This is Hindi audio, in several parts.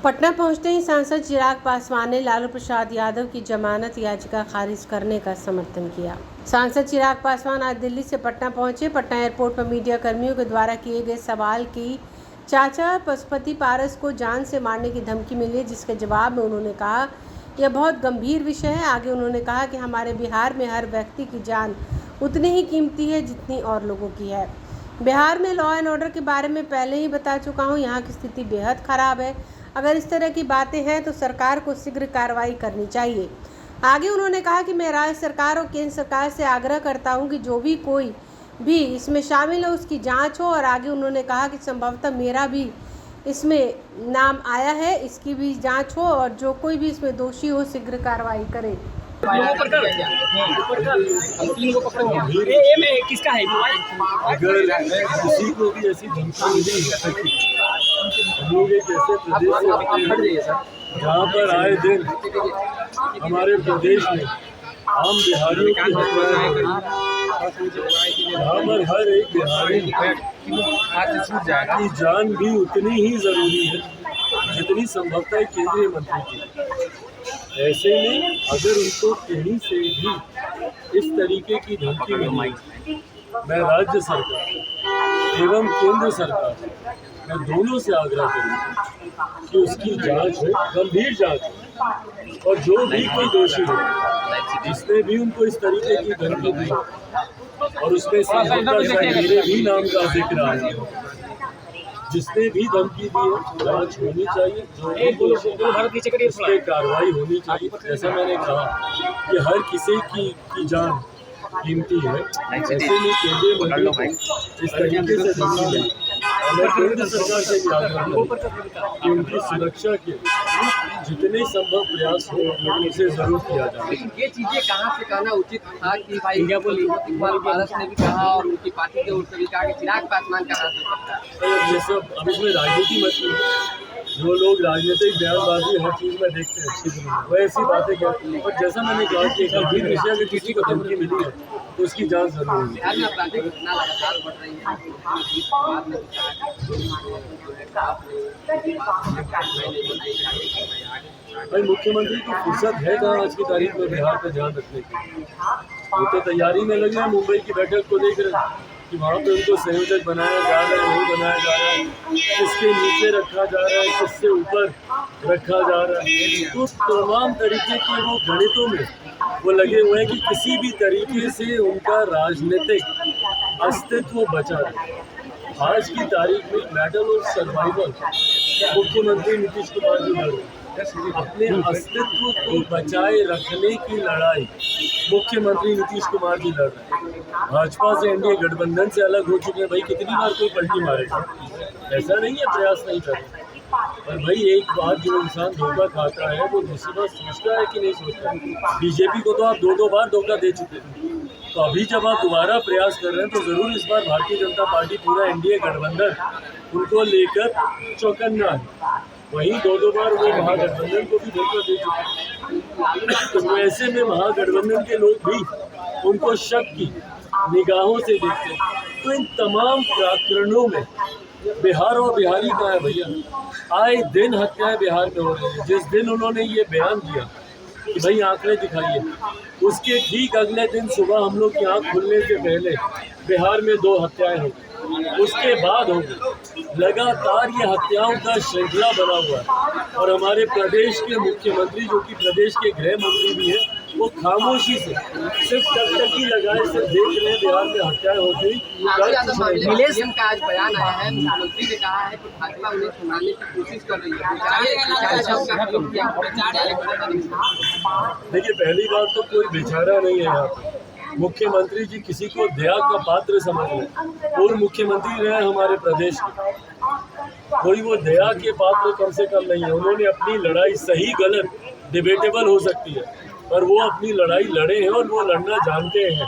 पटना पहुंचते ही सांसद चिराग पासवान ने लालू प्रसाद यादव की जमानत याचिका खारिज करने का समर्थन किया। सांसद चिराग पासवान आज दिल्ली से पटना पहुंचे। पटना एयरपोर्ट पर मीडिया कर्मियों के द्वारा किए गए सवाल की चाचा पशुपति पारस को जान से मारने की धमकी मिली, जिसके जवाब में उन्होंने कहा यह बहुत गंभीर विषय है। आगे उन्होंने कहा कि हमारे बिहार में हर व्यक्ति की जान उतनी ही कीमती है जितनी और लोगों की है। बिहार में लॉ एंड ऑर्डर के बारे में पहले ही बता चुका हूँ, यहाँ की स्थिति बेहद ख़राब है। अगर इस तरह की बातें हैं तो सरकार को शीघ्र कार्रवाई करनी चाहिए। आगे उन्होंने कहा कि मैं राज्य सरकार और केंद्र सरकार से आग्रह करता हूं कि जो भी कोई भी इसमें शामिल है उसकी जांच हो। और आगे उन्होंने कहा कि संभवतः मेरा भी इसमें नाम आया है, इसकी भी जांच हो और जो कोई भी इसमें दोषी हो शीघ्र कार्रवाई करे। किसका है मोबाइल? अगर किसी को भी ऐसी धमकी मिली हम लोग एक ऐसे प्रदेश से जहाँ पर आए दिन हमारे प्रदेश में आम बिहारियों की हत्याएं, जहाँ पर हर एक बिहारी की जान भी उतनी ही जरूरी है जितनी संभवतः केंद्रीय मंत्री की। ऐसे में अगर उनको कहीं से भी इस तरीके की धमकी मिली, मैं राज्य सरकार एवं केंद्र सरकार मैं दोनों से आग्रह करूँगा कि उसकी जांच हो, गंभीर जांच हो और जो भी कोई दोषी हो जिसने भी उनको इस तरीके की धमकी दी और उसमें संभवतः मेरे भी नाम का जिक्र आया, जिसने भी धमकी दी है जांच होनी चाहिए, जो भी उस पर कार्रवाई होनी चाहिए। जैसा मैंने कहा कि हर किसी की जान कीमती है, ऐसे में केंद्रीय मंत्री को इस तरीके से धमकी दी और केंद्र सरकार से भी आग्रह करें कि उनकी सुरक्षा के जितने संभव प्रयास हो उसे जरूर किया जाए। लेकिन ये चीजें कहाँ से कहना उचित था कि भाई इकबाल पारस ने भी कहा और उनकी पार्टी के उनसे भी कहा कि चिराग पासवान कहा सकता है। ये सब अब इसमें राजनीति मत कीजिए। जो लोग राजनीतिक बयानबाजी हर चीज़ में देखते हैं वो ऐसी बातें कहते हैं, पर जैसा मैंने कहा कि गंभीर विषय अगर किसी को धमकी मिली है तो उसकी जांच जरूर होगी। बिहार में आपराधिक घटना लगातार बढ़ रही है। भाई मुख्यमंत्री की फुर्सत है कहाँ आज की तारीख में बिहार पर ध्यान रखने की? वो तो तैयारी में लगे हैं मुंबई की बैठक को देख रहे हैं कि वहाँ पे उनको संयोजक बनाया जा रहा है, नहीं बनाया जा रहा है, किसके नीचे रखा जा रहा है, किससे ऊपर रखा जा रहा है। तो तमाम तरीके के वो गणितों में वो लगे हुए हैं कि किसी भी तरीके से उनका राजनीतिक अस्तित्व बचा रहे। आज की तारीख में बैटल ऑफ सर्वाइवल मुख्यमंत्री नीतीश कुमार जी लड़ रहे हैं। अपने अस्तित्व को बचाए रखने की लड़ाई मुख्यमंत्री नीतीश कुमार जी लड़ रहे हैं। भाजपा से एनडीए गठबंधन से अलग हो चुके हैं। भाई कितनी बार कोई पलटी मारेगा? ऐसा नहीं है प्रयास नहीं कर रहे, पर भाई एक बात जो इंसान धोखा खाता है वो दूसरी बात सोचता है कि नहीं सोचता। बीजेपी को तो आप दो बार धोखा दे चुके हैं, तो अभी जब आप दोबारा प्रयास कर रहे हैं तो ज़रूर इस बार भारतीय जनता पार्टी पूरा एनडीए गठबंधन उनको लेकर चौकन्ना है। वहीं दो बार वो महागठबंधन को भी धोखा दे चुके हैं। तो ऐसे में महागठबंधन के लोग भी उनको शक की निगाहों से देखते हैं। तो इन तमाम प्रकरणों में बिहार और बिहारी का है भैया। आए दिन हत्याएं बिहार में हो रही है। जिस दिन उन्होंने ये बयान दिया कि भाई आंकड़े दिखाइए, उसके ठीक अगले दिन सुबह हम लोग की आँख खुलने से पहले बिहार में 2 हत्याएं हो गई। उसके बाद हो गई। लगातार ये हत्याओं का श्रृंखला बना हुआ है और हमारे प्रदेश के मुख्यमंत्री जो कि प्रदेश के गृह मंत्री भी हैं, वो खामोशी से सिर्फ टकटकी लगाए सिर्फ देख रहे हैं बिहार में हत्याएं होती। नीलेश का आज बयान आया है, मुख्यमंत्री ने कहा है कि भाजपा उन्हें छुड़ाने की कोशिश कर रही है। देखिए पहली बात तो कोई बेचारा नहीं है यहाँ। मुख्यमंत्री जी किसी को दया का पात्र समझ लें। पूर्व मुख्यमंत्री रहे हमारे प्रदेश के, कोई वो दया के पात्र कम से कम नहीं है। उन्होंने अपनी लड़ाई सही गलत डिबेटेबल हो सकती है, और वो अपनी लड़ाई लड़े हैं और वो लड़ना जानते हैं।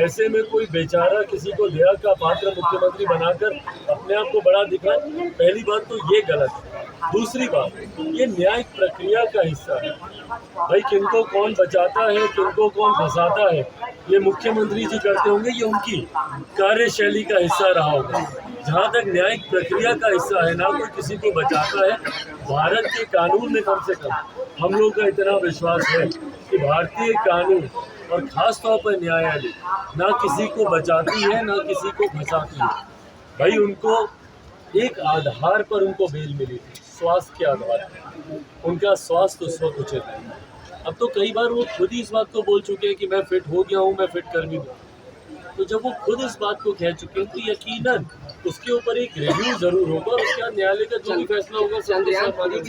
ऐसे में कोई बेचारा किसी को दया का पात्र मुख्यमंत्री बनाकर अपने आप को बड़ा दिखाए, पहली बात तो ये गलत है। दूसरी बात, ये न्यायिक प्रक्रिया का हिस्सा है। भाई किनको कौन बचाता है, किनको कौन फंसाता है, ये मुख्यमंत्री जी करते होंगे, ये उनकी कार्यशैली का हिस्सा रहा होगा। जहाँ तक न्यायिक प्रक्रिया का हिस्सा है ना, कोई किसी को बचाता है। भारत के कानून में कम से कम हम लोग का इतना विश्वास है कि भारतीय कानून और खास तौर पर न्यायालय ना किसी को बचाती है ना किसी को फंसाती है। भाई उनको एक आधार पर उनको बेल मिली थी, स्वास्थ्य के आधार पर। उनका स्वास्थ्य उस वक्त उचित है। अब तो कई बार वो खुद ही इस बात को बोल चुके हैं कि मैं फिट हो गया हूँ, मैं फिट कर भी दूँ। तो जब वो खुद इस बात को कह चुके हैं तो यकीनन उसके ऊपर एक रिव्यू जरूर होगा और उसके बाद न्यायालय का जो भी फैसला होगा चंद्रयान हम लोग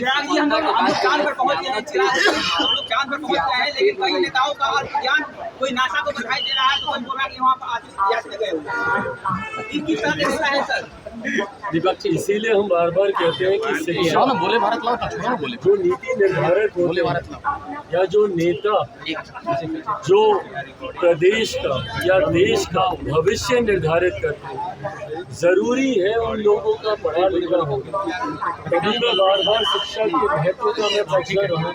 चांद पर पहुंच गए हैं। हम लोग चांद पर पहुंच गए हैं, लेकिन कई नेताओं का ज्ञान, कोई नासा को बधाई दे रहा है तो कोई बोल रहा है कि वहाँ पर आज याद गए हुए। किस तरह से होता है सर? विपक्ष इसीलिए हम बार बार कहते हैं कि शिक्षा बोले भारत लाओ ना बोले जो नीति निर्धारक होते हैं या जो नेता जो प्रदेश का या देश का भविष्य निर्धारित करते हैं, जरूरी है उन लोगों का पढ़ा लिखा होगा। कभी मैं बार बार शिक्षा के महत्व का मैं पक्षधर रहूँ।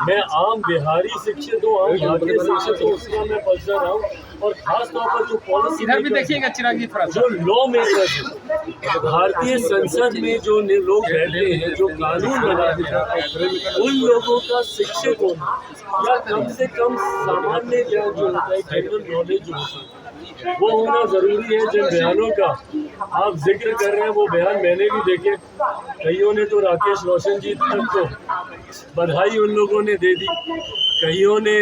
मैं आम बिहारी शिक्षित हूँ, आम भारतीय शिक्षित हूँ, उसका मैं पक्षधर रहूँ। और खास तौर पर जो पॉलिसी इधर भी देखिएगा चिराग जी, जो लॉ मेकर्स हैं, भारतीय संसद में जो लोग बैठे हैं, जो कानून बनाते हैं, उन लोगों का शिक्षित होना या कम से कम सामान्य ज्ञान जो होता है, जनरल नॉलेज जो होता है, वो होना जरूरी है। जिन बयानों का आप जिक्र कर रहे हैं वो बयान मैंने भी देखे। कईयों ने तो राकेश रोशन जी तक को बधाई उन लोगों ने दे दी, कईयों ने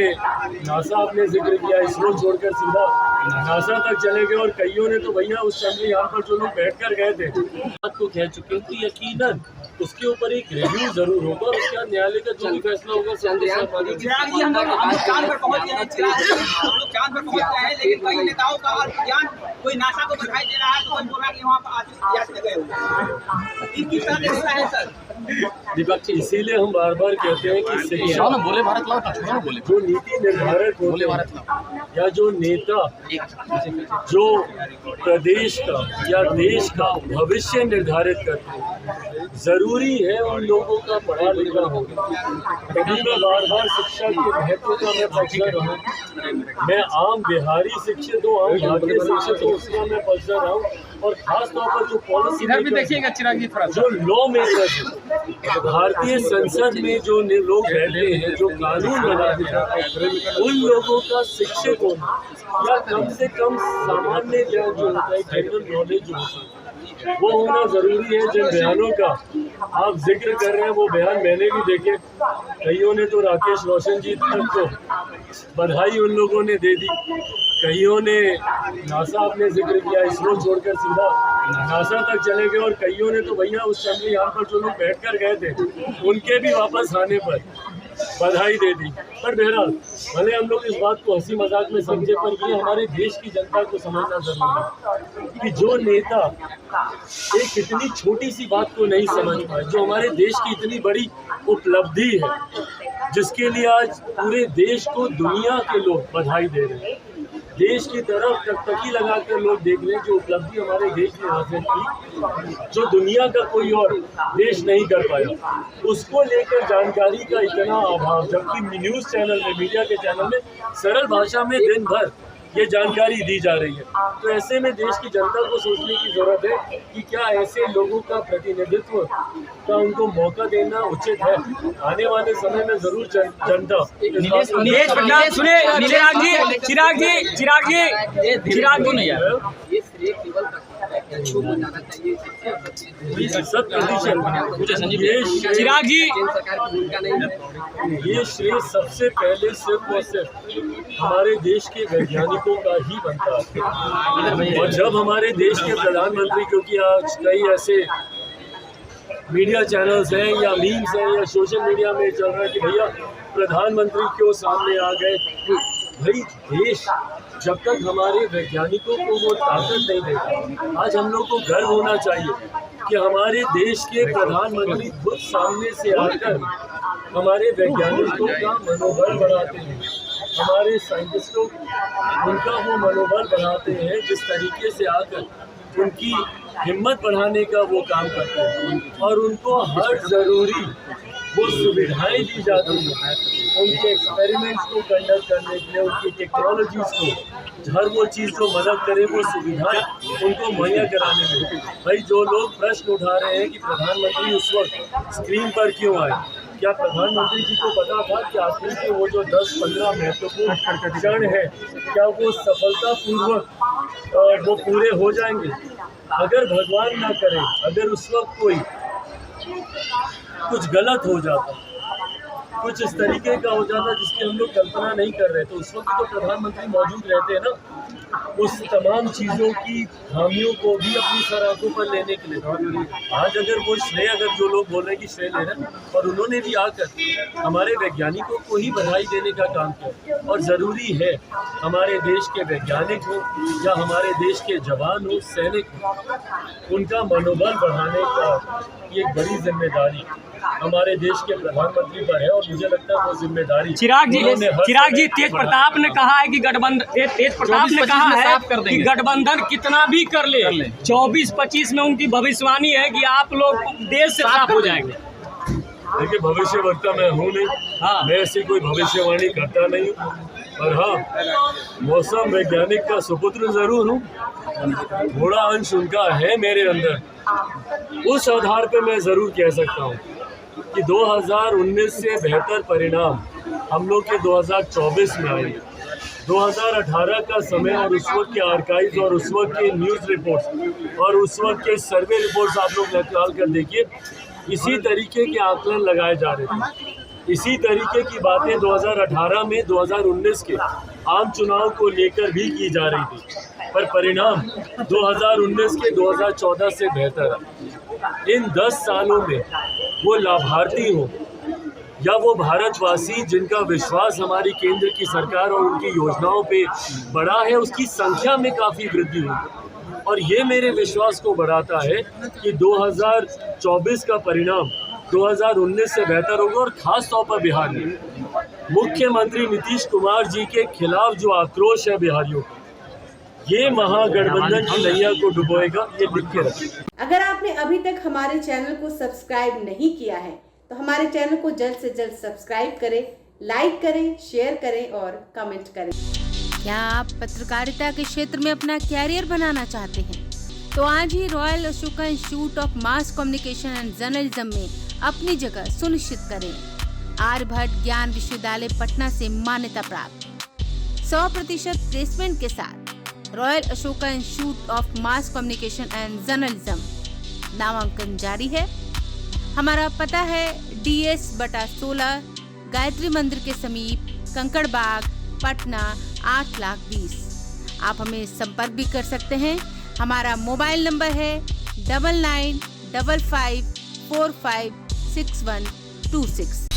नासा आपने जिक्र किया, इसरो छोड़कर सीधा नासा तक चले गए, और कईयों ने तो भैया उस चंद्रयान पर जो लोग बैठकर गए थे बात को कह चुके हैं। तो यकीनन उसके ऊपर एक रिव्यू जरूर होगा और उसके बाद न्यायालय का जो भी फैसला होगा। चिराग जी हम लोग चांद पर पहुंच गए हैं। हम लोग चांद पर पहुंच गए हैं, लेकिन कई नेताओं का ज्ञान, कोई नासा को बधाई दे रहा है तो कोई बोल रहा है कि वहाँ पर आज याद गए हुए। किस तरह से होता है सर? विपक्ष इसीलिए हम बार बार कहते हैं कि शिक्षा बोले भारत लाओ ना बोले जो नीति निर्धारक होते हैं या जो नेता जो प्रदेश का या देश का भविष्य निर्धारित करते हैं, जरूरी है उन लोगों का पढ़ा लिखा होगा। कभी मैं बार बार शिक्षा के महत्व का मैं पक्षधर रहूँ। मैं आम बिहारी शिक्षित हूँ, आम भारतीय शिक्षित हूँ, उसका मैं पक्षधर रहूँ। और खास तौर पर जो पॉलिसी इधर भी देखिएगा चिराग जी, जो लॉ मेकर्स हैं, भारतीय संसद में जो लोग बैठे हैं, जो कानून बनाते हैं, उन लोगों का शिक्षित होना या कम से कम सामान्य ज्ञान जो होता है, जनरल नॉलेज जो होता है, वो होना जरूरी है। जिन बयानों का आप जिक्र कर रहे हैं वो बयान मैंने भी देखे। कईयों ने तो राकेश रोशन जी तक को बधाई उन लोगों ने दे दी, कईयों ने नासा आपने जिक्र किया, इसरो छोड़कर सीधा नासा तक चले गए, और कईयों ने तो भैया उस चंद्रयान पर जो लोग बैठकर गए थे उनके भी वापस आने पर बधाई दे दी। पर बहरहाल भले हम लोग इस बात को हंसी मजाक में समझे, पर ये हमारे देश की जनता को समझना जरूरी है कि जो नेता एक इतनी छोटी सी बात को नहीं समझ पाए, जो हमारे देश की इतनी बड़ी उपलब्धि है, जिसके लिए आज पूरे देश को दुनिया के लोग बधाई दे रहे हैं, देश की तरफ टकटकी लगाकर लोग देख रहे हैं, जो उपलब्धि हमारे देश ने हासिल की, जो दुनिया का कोई और देश नहीं कर पाया, उसको लेकर जानकारी का इतना अभाव, जबकि न्यूज़ चैनल में, मीडिया के चैनल में सरल भाषा में दिन भर ये जानकारी दी जा रही है। तो ऐसे में देश की जनता को सोचने की जरूरत है कि क्या ऐसे लोगों का प्रतिनिधित्व का उनको मौका देना उचित है। आने वाले समय में जरूर जनता ये श्रेय सबसे पहले सिर्फ और सिर्फ हमारे देश के वैज्ञानिकों का ही बनता है। और जब हमारे देश के प्रधानमंत्री, क्योंकि आज कई ऐसे मीडिया चैनल्स हैं या मीम्स हैं या सोशल मीडिया में चल रहा है कि भैया प्रधानमंत्री क्यों सामने आ गए, भाई देश जब तक हमारे वैज्ञानिकों को वो ताकत नहीं देगा। आज हम लोग को गर्व होना चाहिए कि हमारे देश के प्रधानमंत्री खुद सामने से आकर हमारे वैज्ञानिकों का मनोबल बढ़ाते हैं, हमारे साइंटिस्टों उनका वो मनोबल बढ़ाते हैं, जिस तरीके से आकर उनकी हिम्मत बढ़ाने का वो काम करते हैं और उनको हर ज़रूरी वो सुविधाएं दी जाती हैं उनके एक्सपेरिमेंट्स को कंडक्ट करने के लिए, उनकी टेक्नोलॉजीज़ को हर वो चीज़ जो मदद करे वो सुविधाएं उनको मुहैया कराने में। भाई जो लोग प्रश्न उठा रहे हैं कि प्रधानमंत्री उस वक्त स्क्रीन पर क्यों आए, क्या प्रधानमंत्री जी को पता था कि आखिर के वो जो 10-15 महत्वपूर्ण क्षण है क्या वो सफलतापूर्वक वो पूरे हो जाएंगे? अगर भगवान ना करे, अगर उस वक्त कोई कुछ गलत हो जाता, कुछ इस तरीके का हो जाता जिसकी हम लोग कल्पना नहीं कर रहे, तो उस वक्त तो प्रधानमंत्री मौजूद रहते हैं ना, उस तमाम चीज़ों की खामियों को भी अपनी सर आंखों पर लेने के लिए। आज अगर वो श्रेय, अगर जो लोग बोल रहे हैं कि श्रेय ले रहे हैं, और उन्होंने भी आकर हमारे वैज्ञानिकों को ही बधाई देने का काम किया। और ज़रूरी है हमारे देश के वैज्ञानिक हो या हमारे देश के जवान हो, सैनिक हो, उनका मनोबल बढ़ाने का ये बड़ी जिम्मेदारी हमारे देश के प्रधानमंत्री पर है और मुझे लगता है वो जिम्मेदारी चिराग जी तेज प्रताप ने कहा है कि गठबंधन कितना भी कर ले 24-25 में उनकी भविष्यवाणी है कि आप लोग देश से साफ हो जाएंगे। देखिए, भविष्य वक्ता मैं हूँ नहीं, हाँ मैं ऐसी कोई भविष्यवाणी करता नहीं हूँ, और हाँ मौसम वैज्ञानिक का सुपुत्र जरूर हूँ, थोड़ा अंश उनका है मेरे अंदर। उस आधार पर मैं ज़रूर कह सकता हूँ कि 2019 से बेहतर परिणाम हम लोग के 2024 में आएंगे। 2018 का समय और उस वक्त के आर्काइव्स और उस वक्त के न्यूज़ रिपोर्ट्स और उस वक्त के सर्वे रिपोर्ट्स आप लोग निकाल कर देखिए, इसी तरीके के आकलन लगाए जा रहे थे, इसी तरीके की बातें 2018 में 2019 के आम चुनाव को लेकर भी की जा रही थी, पर परिणाम 2019 के 2014 से बेहतर है। इन 10 सालों में वो लाभार्थी हों या वो भारतवासी जिनका विश्वास हमारी केंद्र की सरकार और उनकी योजनाओं पे बढ़ा है, उसकी संख्या में काफ़ी वृद्धि हुई और ये मेरे विश्वास को बढ़ाता है कि 2024 का परिणाम 2019 से बेहतर होगा। और ख़ास तौर पर बिहार में मुख्यमंत्री नीतीश कुमार जी के खिलाफ जो आक्रोश है बिहारियों का, ये महागठबंधन की नैया को डुबोएगा, ये लिख के रखें। अगर आपने अभी तक हमारे चैनल को सब्सक्राइब नहीं किया है तो हमारे चैनल को जल्द से जल्द सब्सक्राइब करें, लाइक करें, शेयर करें और कमेंट करें। क्या आप पत्रकारिता के क्षेत्र में अपना कैरियर बनाना चाहते हैं? तो आज ही royal Ashoka institute of mass communication and journalism में अपनी जगह सुनिश्चित करें। आर्यभट्ट ज्ञान विश्वविद्यालय पटना से मान्यता प्राप्त 100% प्लेसमेंट के साथ royal Ashoka institute of mass communication and journalism नामांकन जारी है। हमारा पता है DS/16 गायत्री मंदिर के समीप, कंकड़ बाग, पटना 8,20,000। आप हमें संपर्क भी कर सकते हैं। हमारा मोबाइल नंबर है 9955456126।